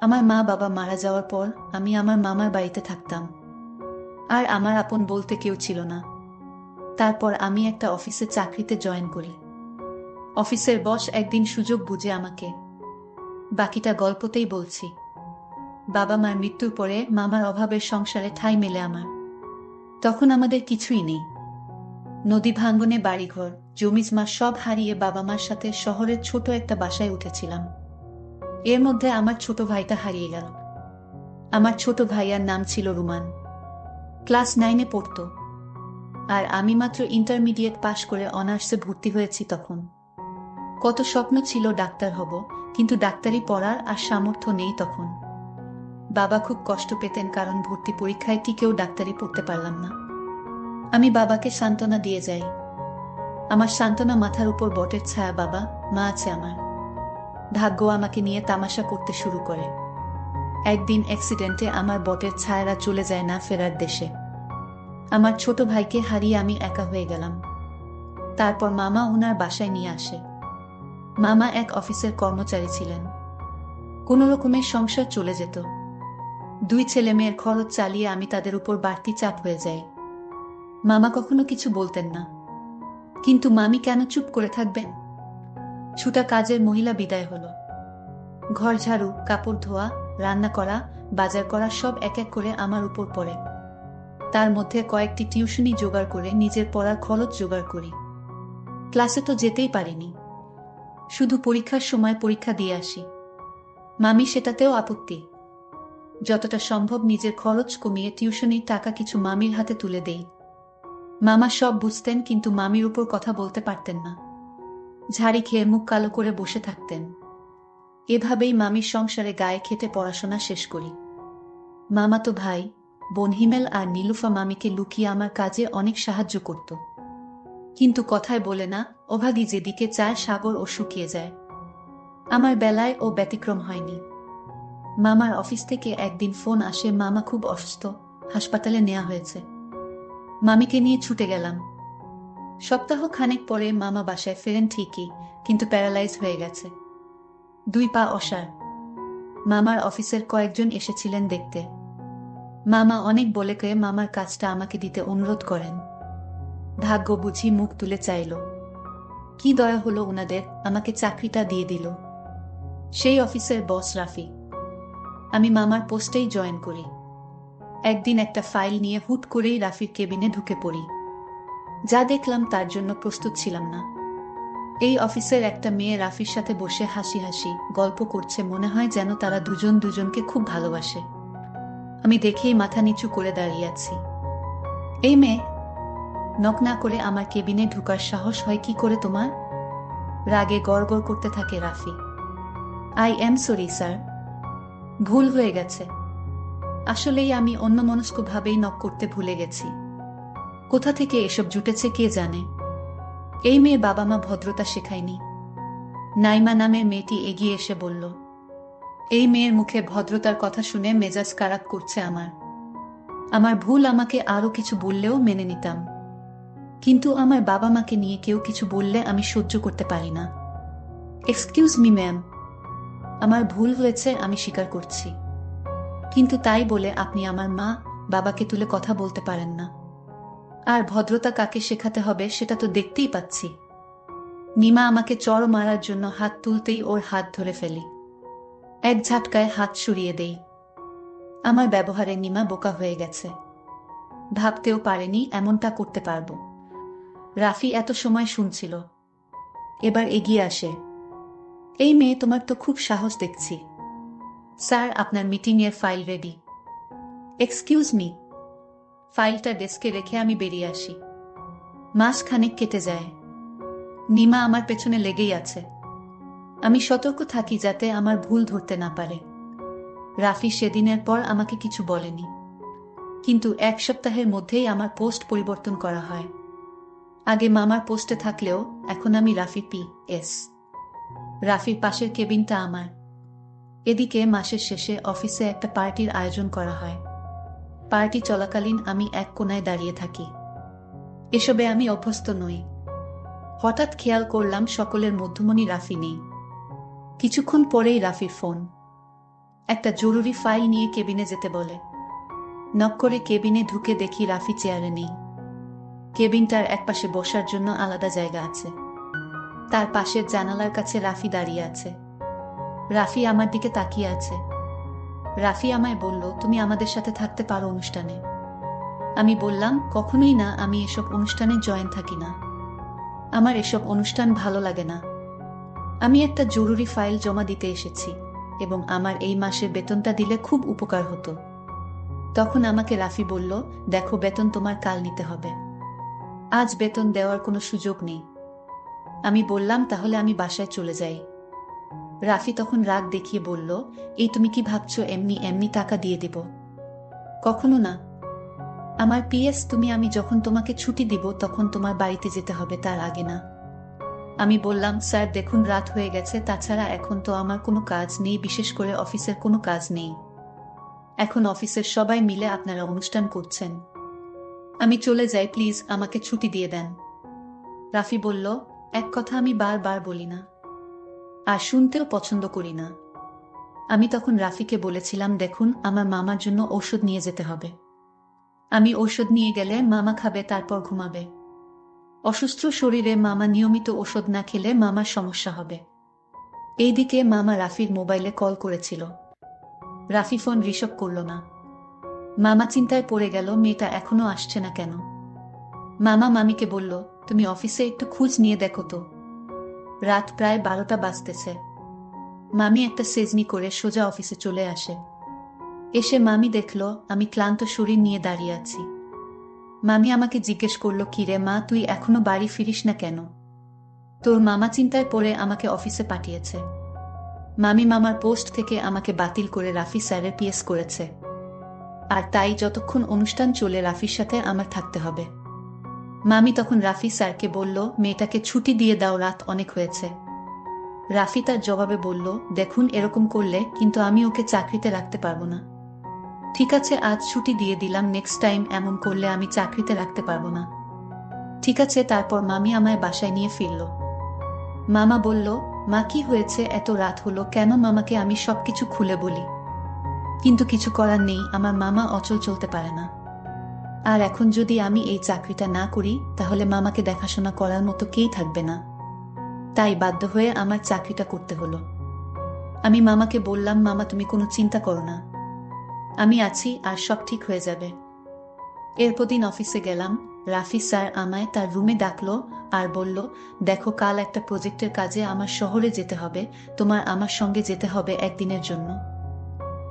আমার মা বাবা মারা যাওয়ার পর আমি আমার মামার বাড়িতে থাকতাম। আর আমার আপন বলতে কেউ ছিল না। তারপর আমি একটা অফিসে চাকরিতে জয়েন করি। অফিসের বস একদিন সুযোগ বুঝে আমাকে, বাকিটা গল্পতেই বলছি। বাবা মার মৃত্যুর পরে মামার অভাবের সংসারে ঠাঁই মেলে আমার। তখন আমাদের কিছুই নেই। নদী ভাঙ্গনে বাড়িঘর, জমিজমা সব হারিয়ে বাবা মার সাথে শহরের ছোট একটা বাসায় উঠেছিলাম। এর মধ্যে আমার ছোট ভাইটা হারিয়ে গেল। আমার ছোট ভাইয়ার নাম ছিল রুমান। ক্লাস 9-এ পড়তো। আর আমি মাত্র ইন্টারমিডিয়েট পাশ করে অনার্সে ভর্তি হয়েছি তখন। কত স্বপ্ন ছিল ডাক্তার হব, কিন্তু ডাক্তারি পড়ার আর সামর্থ্য নেই তখন। বাবা খুব কষ্ট পেতেন কারণ ভর্তি পরীক্ষায় টিকেও ডাক্তারি পড়তে পারলাম না। আমি বাবাকে সান্ত্বনা দিয়ে যাই। আমার সান্ত্বনা মাথার উপর বটের ছায়া। বাবা মা আছে আমার। ভাগ্য আমাকে নিয়ে তামাশা করতে শুরু করে। একদিন অ্যাক্সিডেন্টে আমার বটের ছায়ারা চলে যায় না ফেরার দেশে। আমার ছোট ভাইকে হারিয়ে আমি একা হয়ে গেলাম। তারপর মামা ওনার বাসায় নিয়ে আসে। মামা এক অফিসের কর্মচারী ছিলেন। কোনো রকমের সংসার চলে যেত। 2 ছেলে মেয়ের খরচ চালিয়ে আমি তাদের উপর বাড়তি চাপ হয়ে যাই। মামা কখনো কিছু বলতেন না। কিন্তু মামি কেন চুপ করে থাকবেন? ছুটা কাজের মহিলা বিদায় হলো। ঘর ঝাড়ু, কাপড় ধোয়া, রান্না করা, বাজার করা সব এক এক করে আমার উপর পড়ে। তার মধ্যে কয়েকটি টিউশনি জোগাড় করে নিজের পড়ার খরচ জোগাড় করি। ক্লাসে তো যেতেই পারিনি, শুধু পরীক্ষার সময় পরীক্ষা দিয়ে আসি। মামি সেটাতেও আপত্তি। যতটা সম্ভব নিজের খরচ কমিয়ে টিউশনির টাকা কিছু মামির হাতে তুলে দেই। মামা সব বুঝতেন, কিন্তু মামির উপর কথা বলতে পারতেন না। ঝাড়ি খেয়ে মুখ কালো করে বসে থাকতেন। এভাবেই মামির সংসারে গায়ে খেটে পড়াশোনা শেষ করি। মামাতো ভাই বোন হিমেল আর নীলুফা মামিকে লুকিয়ে আমার কাজে অনেক সাহায্য করত। কিন্তু কথায় বলে না, অভাগী যেদিকে চায় সাগর ও শুকিয়ে যায়। আমার বেলায় ও ব্যতিক্রম হয়নি। মামার অফিস থেকে একদিন ফোন আসে, মামা খুব অসুস্থ, হাসপাতালে নেওয়া হয়েছে। মামিকে নিয়ে ছুটে গেলাম। সপ্তাহ খানেক পরে মামা বাসায় ফেরেন ঠিকই, কিন্তু প্যারালাইজ হয়ে গেছে। 2 পা অসাড়। মামার অফিসের কয়েকজন এসেছিলেন দেখতে। মামা অনেক বলে কয়ে মামার কাজটা আমাকে দিতে অনুরোধ করেন। ভাগ্য বুঝি মুখ তুলে চাইল। কি দয়া হলো ওনাদের, আমাকে চাকরিটা দিয়ে দিল। সেই অফিসের বস রাফি। আমি মামার পোস্টেই জয়েন করি। একদিন একটা ফাইল নিয়ে হুট করেই রাফির কেবিনে ঢুকে পড়ি। যা দেখলাম তার জন্য প্রস্তুত ছিলাম না। এই অফিসের একটা মেয়ে রাফির সাথে বসে হাসি হাসি গল্প করছে, মনে হয় যেন তারা দুজন দুজনকে খুব ভালোবাসে। আমি দেখেই মাথা নিচু করে দাঁড়িয়ে আছি। এই মেয়ে, নক না করে আমার কেবিনে ঢুকার সাহস হয় কি করে তোমার? রাগে গড়গড় করতে থাকে Rafi. I am sorry sir, ভুল হয়ে গেছে। আসলেই আমি অন্যমনস্কভাবেই নক করতে ভুলে গেছি। কোথা থেকে এসব জুটেছে কে জানে। এই মেয়ে বাবা মা ভদ্রতা শেখায়নি। নাইমা নামের মেয়েটি এগিয়ে এসে বলল। এই মেয়ের মুখে ভদ্রতার কথা শুনে মেজাজ খারাপ করছে আমার। আমার ভুল, আমাকে আরো কিছু বললেও মেনে নিতাম, কিন্তু আমার বাবা মাকে নিয়ে কেউ কিছু বললে আমি সহ্য করতে পারি না। এক্সকিউজ মি ম্যাম, আমার ভুল হয়েছে, আমি স্বীকার করছি। কিন্তু তাই বলে আপনি আমার মা বাবাকে তুলে কথা বলতে পারেন না। আর ভদ্রতা কাকে শেখাতে হবে সেটা তো দেখতেই পাচ্ছি। নিমা আমাকে চড় মারার জন্য হাত তুলতেই ওর হাত ধরে ফেলি। এক ঝাটকায় হাত সরিয়ে দেই। আমার ব্যবহারে নিমা বোকা হয়ে গেছে। ভাবতেও পারেনি এমনটা করতে পারবো। রাফি এত সময় শুনছিল, এবার এগিয়ে আসে। এই মেয়ে, তোমার তো খুব সাহস দেখছি। স্যার, আপনার মিটিংয়ের ফাইল রেডি। Excuse me. ফাইলটা ডেস্কে রেখে আমি বেরিয়ে আসি। মাস খানেক কেটে যায়। নিমা আমার পেছনে লেগেই আছে। আমি সতর্ক থাকি যাতে আমার ভুল ধরতে না পারে। রাফি সেদিনের পর আমাকে কিছু বলেনি, কিন্তু 1 সপ্তাহের মধ্যেই আমার পোস্ট পরিবর্তন করা হয়। আগে মামার পোস্টে থাকলেও এখন আমি রাফি পি.এস। রাফির পাশের কেবিনটা আমার। এদিকে মাসের শেষে অফিসে একটা পার্টির আয়োজন করা হয়। পার্টি চলাকালীন আমি এক কোণায় দাঁড়িয়ে থাকি। এসবে আমি অভ্যস্ত নই। হঠাৎ খেয়াল করলাম সকলের মধ্যমণি রাফি নেই। কিছুক্ষণ পরেই রাফির ফোন। একটা জরুরি ফাইল নিয়ে কেবিনে যেতে বলে। নক করে কেবিনে ঢুকে দেখি রাফি চেয়ারে নেই। কেবিনটার একপাশে বসার জন্য আলাদা জায়গা আছে। তার পাশের জানালার কাছে রাফি দাঁড়িয়ে আছে। রাফি আমার দিকে তাকিয়ে আছে। রাফি আমায় বলল, তুমি আমাদের সাথে থাকতে পারো অনুষ্ঠানে। আমি বললাম, কখনোই না, আমি এসব অনুষ্ঠানে জয়েন থাকি না। আমার এসব অনুষ্ঠান ভালো লাগে না। আমি একটা জরুরি ফাইল জমা দিতে এসেছি এবং আমার এই মাসের বেতনটা দিলে খুব উপকার হতো। তখন আমাকে রাফি বলল, দেখো, বেতন তোমার কাল নিতে হবে। আজ বেতন দেওয়ার কোনো সুযোগ নেই। আমি বললাম, তাহলে আমি বাসায় চলে যাই। রাফি তখন রাগ দেখিয়ে বলল, এই তুমি কি ভাবছো এমনি এমনি টাকা দিয়ে দিব? কখনো না। আমার পিএস, আমি যখন তোমাকে ছুটি দিব তখন তোমার বাড়িতে যেতে হবে, তার আগে না। আমি বললাম, স্যার দেখুন, রাত হয়ে গেছে, তাছাড়া এখন তো আমার কোনো কাজ নেই, বিশেষ করে অফিসের কোনো কাজ নেই। এখন অফিসের সবাই মিলে আপনারা অনুষ্ঠান করছেন। আমি চলে যাই, প্লিজ আমাকে ছুটি দিয়ে দেন। রাফি বলল, এক কথা আমি বারবার বলি না, আর শুনতেও পছন্দ করি না। আমি তখন রাফিকে বলেছিলাম, দেখুন, আমার মামার জন্য ঔষধ নিয়ে যেতে হবে। আমি ঔষধ নিয়ে গেলে মামা খাবে, তারপর ঘুমাবে। অসুস্থ শরীরে মামা নিয়মিত ওষুধ না খেলে মামার সমস্যা হবে। এইদিকে মামা রাফির মোবাইলে কল করেছিল। রাফি ফোন রিসিভ করল না। মামা চিন্তায় পড়ে গেল, মেয়েটা এখনো আসছে না কেন। মামা মামিকে বলল, তুমি অফিসে একটু খোঁজ নিয়ে দেখো তো। রাত প্রায় 12টা বাজতেছে। মামি একটা সেজনি করে সোজা অফিসে চলে আসে। এসে মামি দেখল আমি ক্লান্ত শরীর নিয়ে দাঁড়িয়ে আছি। মামি আমাকে জিজ্ঞেস করল, কিরে মা, তুই এখনো বাড়ি ফিরিস না কেন? তোর মামা চিন্তায় পড়ে আমাকে অফিসে পাঠিয়েছে। মামি মামার পোস্ট থেকে আমাকে বাতিল করে রাফি স্যারের পিএস করেছে। আর তাই যতক্ষণ অনুষ্ঠান চলে রাফির সাথে আমার থাকতে হবে। মামি তখন রাফি স্যারকে বলল, মেয়েটাকে ছুটি দিয়ে দাও, রাত অনেক হয়েছে। রাফি তার জবাবে বলল, দেখুন, এরকম করলে কিন্তু আমি ওকে চাকরিতে রাখতে পারবো না। ঠিক আছে, আজ ছুটি দিয়ে দিলাম, নেক্সট টাইম এমন করলে আমি চাকরিতে রাখতে পারবো না। ঠিক আছে। তারপর মামি আমায় বাসায় নিয়ে ফিরল। মামা বলল, মা কি হয়েছে, এত রাত হলো কেন? মামাকে আমি সবকিছু খুলে বলি, কিন্তু কিছু করার নেই, আমার মামা অচল চলতে পারে না। আর এখন যদি আমি এই চাকরিটা না করি তাহলে মামাকে দেখাশোনা করার মতো কেই থাকবে না। তাই বাধ্য হয়ে আমার চাকরিটা করতে হলো। আমি মামাকে বললাম, মামা তুমি কোনো চিন্তা করো না, আমি আছি, আর সব ঠিক হয়ে যাবে। এরপর দিন অফিসে গেলাম। রাফি স্যার আমায় তার রুমে ডাকলো আর বলল, দেখো, কাল একটা প্রজেক্টের কাজে আমার শহরে যেতে হবে, তোমার আমার সঙ্গে যেতে হবে একদিনের জন্য।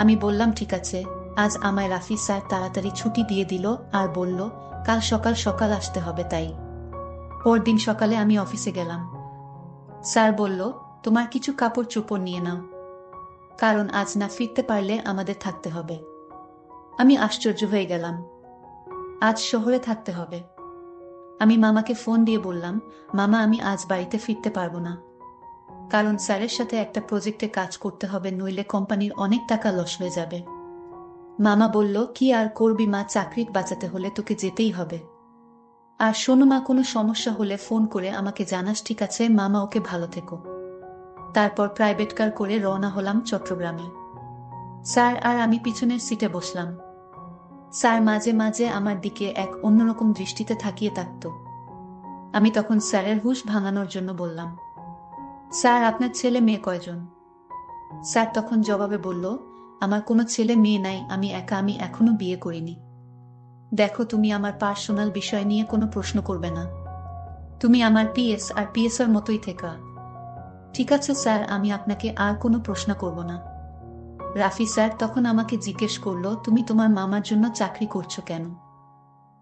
আমি বললাম, ঠিক আছে। আজ আমায় রাফি স্যার তাড়াতাড়ি ছুটি দিয়ে দিল আর বলল, কাল সকাল সকাল আসতে হবে। তাই পরদিন সকালে আমি অফিসে গেলাম। স্যার বলল, তোমার কিছু কাপড় চোপড় নিয়ে নাও, কারণ আজ না ফিরতে পারলে আমাদের থাকতে হবে। আমি আশ্চর্য হয়ে গেলাম, আজ শহরে থাকতে হবে? আমি মামাকে ফোন দিয়ে বললাম, মামা, আমি আজ বাড়িতে ফিরতে পারবো না, কারণ স্যারের সাথে একটা প্রজেক্টে কাজ করতে হবে, নইলে কোম্পানির অনেক টাকা লস হয়ে যাবে। মামা বলল, কি আর করবি মা, চাকরি বাঁচাতে হলে তোকে যেতেই হবে। আর শোনো মা, কোনো সমস্যা হলে ফোন করে আমাকে জানাস, ঠিক আছে? মামা, ওকে, ভালো থেকো। তারপর প্রাইভেট কার করে রওনা হলাম চট্টগ্রামে। স্যার আর আমি পিছনের সিটে বসলাম। স্যার মাঝে মাঝে আমার দিকে এক অন্যরকম দৃষ্টিতে তাকিয়ে থাকত। আমি তখন স্যারের হুঁশ ভাঙানোর জন্য বললাম, স্যার আপনার ছেলে মেয়ে কয়জন? স্যার তখন জবাবে বলল, আমার কোনো ছেলে মেয়ে নাই, আমি একা, আমি এখনো বিয়ে করিনি। দেখো, তুমি আমার পার্সোনাল বিষয় নিয়ে কোনো প্রশ্ন করবে না। তুমি আমার পিএস আর পিএসআর মতোই থেকা। ঠিক আছে স্যার, আমি আপনাকে আর কোনো প্রশ্ন করব না। রাফি স্যার তখন আমাকে জিজ্ঞেস করল, তুমি তোমার মামার জন্য চাকরি করছো কেন?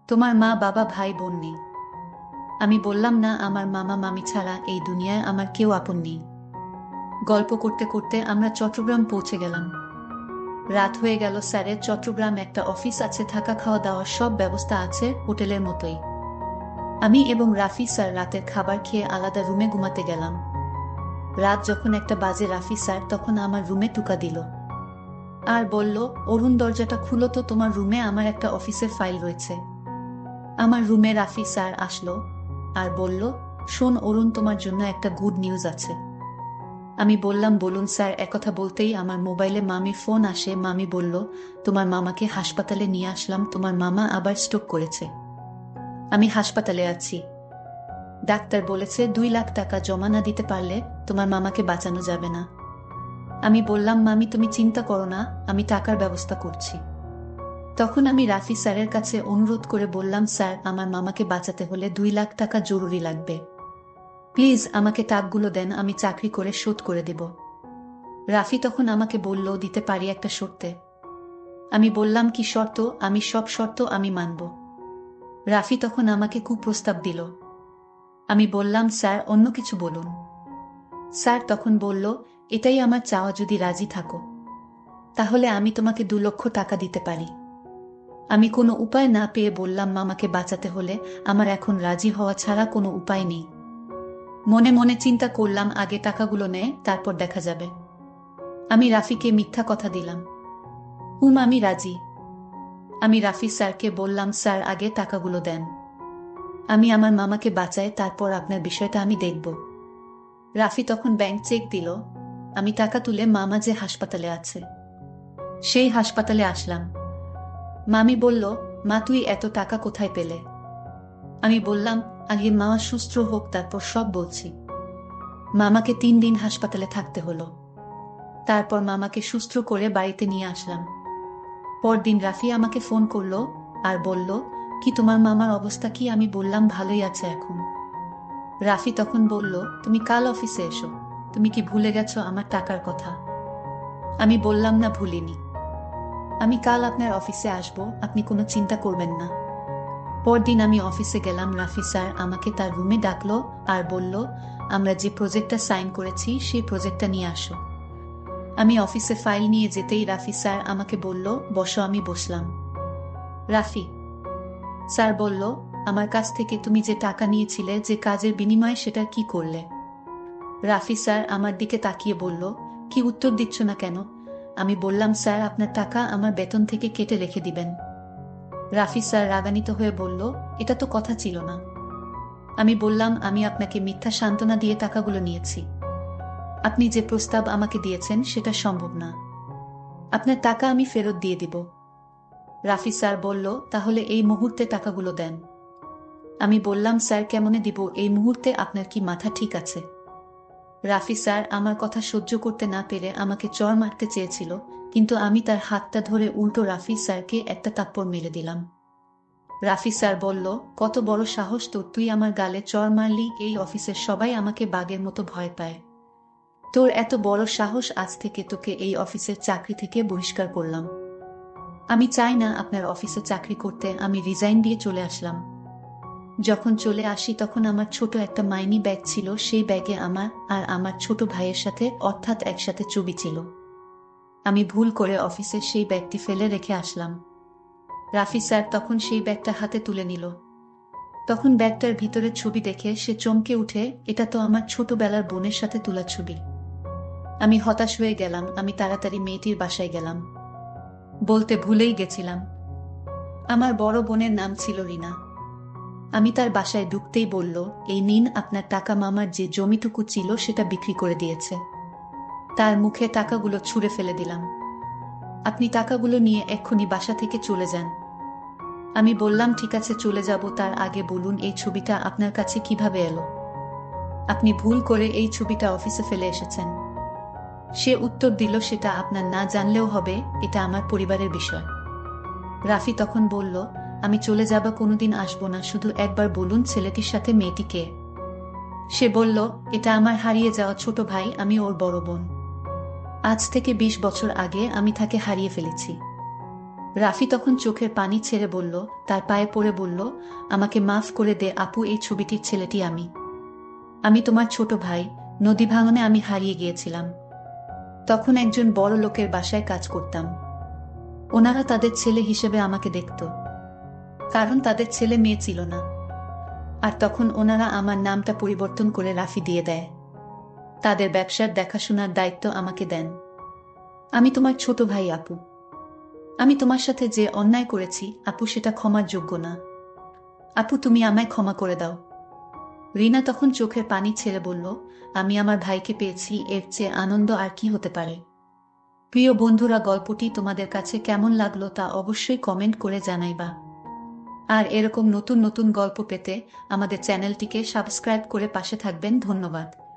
তোমার মা বাবা ভাই বোন নেই? আমি বললাম, না, আমার মামা মামি ছাড়া এই দুনিয়ায় আমার কেউ আপন নেই। গল্প করতে করতে আমরা চট্টগ্রাম পৌঁছে গেলাম। রাত হয়ে গেল। স্যারের চট্টগ্রাম একটা অফিস আছে, থাকা খাওয়া দাওয়ার সব ব্যবস্থা আছে হোটেলের মতোই। আমি এবং রাফি স্যার রাতের খাবার খেয়ে আলাদা রুমে ঘুমাতে গেলাম। রাত যখন 1টা বাজে, রাফি স্যার তখন আমার রুমে টোকা দিল আর বলল, অরুণ, দরজাটা খুলো তো, তোমার রুমে আমার একটা অফিসের ফাইল রয়েছে। আমার রুমে রাফি স্যার আসলো আর বলল, শোন অরুণ, তোমার জন্য একটা গুড নিউজ আছে। আমি বললাম, বলুন স্যার। একথা বলতেই আমার মোবাইলে মামির ফোন আসে। মামি বলল, তোমার মামাকে হাসপাতালে নিয়ে আসলাম, তোমার মামা আবার স্ট্রোক করেছে। আমি হাসপাতালে আছি। ডাক্তার বলেছে 2 লাখ টাকা জমা না দিতে পারলে তোমার মামাকে বাঁচানো যাবে না। আমি বললাম, মামি তুমি চিন্তা করো না, আমি টাকার ব্যবস্থা করছি। তখন আমি রাফি স্যারের কাছে অনুরোধ করে বললাম, স্যার আমার মামাকে বাঁচাতে হলে 2 লাখ টাকা জরুরি লাগবে। প্লিজ আমাকে টাকাগুলো দেন, আমি চাকরি করে শোধ করে দেব। রাফি তখন আমাকে বলল, দিতে পারি একটা শর্তে। আমি বললাম, কি শর্ত? আমি সব শর্ত আমি মানব। রাফি তখন আমাকে কুপ্রস্তাব দিল। আমি বললাম, স্যার অন্য কিছু বলুন। স্যার তখন বলল, এটাই আমার চাওয়া, যদি রাজি থাকো তাহলে আমি তোমাকে 2 লক্ষ টাকা দিতে পারি। আমি কোনো উপায় না পেয়ে বললাম, মামাকে বাঁচাতে হলে আমার এখন রাজি হওয়া ছাড়া কোনো উপায় নেই। মনে মনে চিন্তা করলাম, আগে টাকাগুলো নেয় তারপর দেখা যাবে। আমি রাফিকে মিথ্যা কথা দিলাম, আমি রাজি। আমি রাফি স্যারকে বললাম, স্যার আগে টাকাগুলো দেন, আমি আমার মামাকে বাঁচাই, তারপর আপনার বিষয়টা আমি দেখব। রাফি তখন ব্যাংক চেক দিল। আমি টাকা তুলে মামা যে হাসপাতালে আছে সেই হাসপাতালে আসলাম। মামি বলল, মা তুই এত টাকা কোথায় পেলে? আমি বললাম, আগে মামা সুস্থ হোক তারপর সব বলছি। মামাকে 3 দিন হাসপাতালে থাকতে হলো, তারপর মামাকে সুস্থ করে বাড়িতে নিয়ে আসলাম। পরদিন রাফি আমাকে ফোন করলো আর বলল, কি তোমার মামার অবস্থা কি? আমি বললাম, ভালোই আছে এখন। রাফি তখন বলল, তুমি কাল অফিসে এসো, তুমি কি ভুলে গেছো আমার টাকার কথা? আমি বললাম, না ভুলিনি, আমি কাল আপনার অফিসে আসব, আপনি কোনো চিন্তা করবেন না। পরদিন আমি অফিসে গেলাম। রাফি স্যার আমাকে তার রুমে ডাকলো আর বলল, আমরা যে প্রজেক্টটা সাইন করেছি সেই প্রজেক্টটা নিয়ে আসো। আমি অফিসে ফাইল নিয়ে যেতেই রাফি স্যার আমাকে বলল, বসো। আমি বসলাম। রাফি স্যার বলল, আমার কাছ থেকে তুমি যে টাকা নিয়েছিলে যে কাজের বিনিময়ে, সেটা কি করলে? রাফি স্যার আমার দিকে তাকিয়ে বলল, কি উত্তর দিচ্ছ না কেন? আমি বললাম, স্যার আপনার টাকা আমার বেতন থেকে কেটে রেখে দিবেন। রাফি স্যার রাগান্বিত হয়ে বলল, এটা তো কথা ছিল না। আমি বললাম, আমি আপনাকে মিথ্যা সান্ত্বনা দিয়ে টাকাগুলো নিয়েছি, আপনি যে প্রস্তাব আমাকে দিয়েছেন সেটা সম্ভব না, আপনার টাকা আমি ফেরত দিয়ে দিব। রাফি স্যার বলল, তাহলে এই মুহূর্তে টাকাগুলো দেন। আমি বললাম, স্যার কেমনে দিব এই মুহূর্তে, আপনার কি মাথা ঠিক আছে? রাফি স্যার আমার কথা সহ্য করতে না পেরে আমাকে চড় মারতে চেয়েছিল, কিন্তু আমি তার হাতটা ধরে উল্টো রাফি স্যারকে একটা থাপ্পড় মেরে দিলাম। রাফি স্যার বলল, কত বড় সাহস তোর, তুই আমার গালে চড় মারলি? এই অফিসের সবাই আমাকে বাঘের মতো ভয় পায়, তোর এত বড় সাহস, আজ থেকে তোকে এই অফিসের চাকরি থেকে বহিষ্কার করলাম। আমি চাই না আপনার অফিসে চাকরি করতে, আমি রিজাইন দিয়ে চলে আসলাম। যখন চলে আসি তখন আমার ছোট একটা মাইনি ব্যাগ ছিল, সেই ব্যাগে আমার আর আমার ছোট ভাইয়ের সাথে অর্থাৎ একসাথে ছবি ছিল। আমি ভুল করে অফিসে সেই ব্যাগটি ফেলে রেখে আসলাম। রাফি স্যার তখন সেই ব্যাগটা হাতে তুলে নিল। তখন ব্যাগটার ভিতরে ছবি দেখে সে চমকে উঠে, এটা তো আমার ছোটবেলার বোনের সাথে তোলা ছবি। আমি হতাশ হয়ে গেলাম। আমি তাড়াতাড়ি মেয়েটির বাসায় গেলাম। বলতে ভুলেই গেছিলাম, আমার বড় বোনের নাম ছিল রিনা। আমি তার বাসায় ঢুকতেই বলল, এই নিন আপনার টাকা, মামার যে জমিটুকু ছিল সেটা বিক্রি করে দিয়েছে। তার মুখে টাকাগুলো ছুঁড়ে ফেলে দিলাম, আপনি টাকাগুলো নিয়ে এক্ষুনি বাসা থেকে চলে যান। আমি বললাম, ঠিক আছে চলে যাব, তার আগে বলুন এই ছবিটা আপনার কাছে কিভাবে এলো? আপনি ভুল করে এই ছবিটা অফিসে ফেলে এসেছেন। সে উত্তর দিল, সেটা আপনার না জানলেও হবে, এটা আমার পরিবারের বিষয়। রাফি তখন বলল, আমি চলে যাব, কোনোদিন আসবো না, শুধু একবার বলুন ছেলেটির সাথে মেয়েটি কে? সে বলল, এটা আমার হারিয়ে যাওয়া ছোট ভাই, আমি ওর বড় বোন। আজ থেকে 20 বছর আগে আমি তাকে হারিয়ে ফেলেছি। রাফি তখন চোখের পানি ছেড়ে বলল, তার পায়ে পড়ে বলল, আমাকে মাফ করে দে আপু, এই ছবিটির ছেলেটি আমি। আমি তোমার ছোট ভাই, নদী ভাঙনে আমি হারিয়ে গিয়েছিলাম। তখন একজন বড় লোকের বাসায় কাজ করতাম। ওনারা তাদের ছেলে হিসেবে আমাকে দেখত, কারণ তাদের ছেলে মেয়ে ছিল না। আর তখন ওনারা আমার নামটা পরিবর্তন করে রাফি দিয়ে দেয়। তাদের ব্যবসার দেখাশোনার দায়িত্ব আমাকে দেন। আমি তোমার ছোট ভাই আপু, আমি তোমার সাথে যে অন্যায় করেছি আপু, সেটা ক্ষমার যোগ্য না। আপু তুমি আমায় ক্ষমা করে দাও। রিনা তখন চোখের পানি ছেড়ে বলল, আমি আমার ভাইকে পেয়েছি, এর চেয়ে আনন্দ আর কি হতে পারে। প্রিয় বন্ধুরা, গল্পটি তোমাদের কাছে কেমন লাগলো তা অবশ্যই কমেন্ট করে জানাইবা। আর এরকম নতুন নতুন গল্প পেতে আমাদের চ্যানেলটিকে সাবস্ক্রাইব করে পাশে থাকবেন। ধন্যবাদ।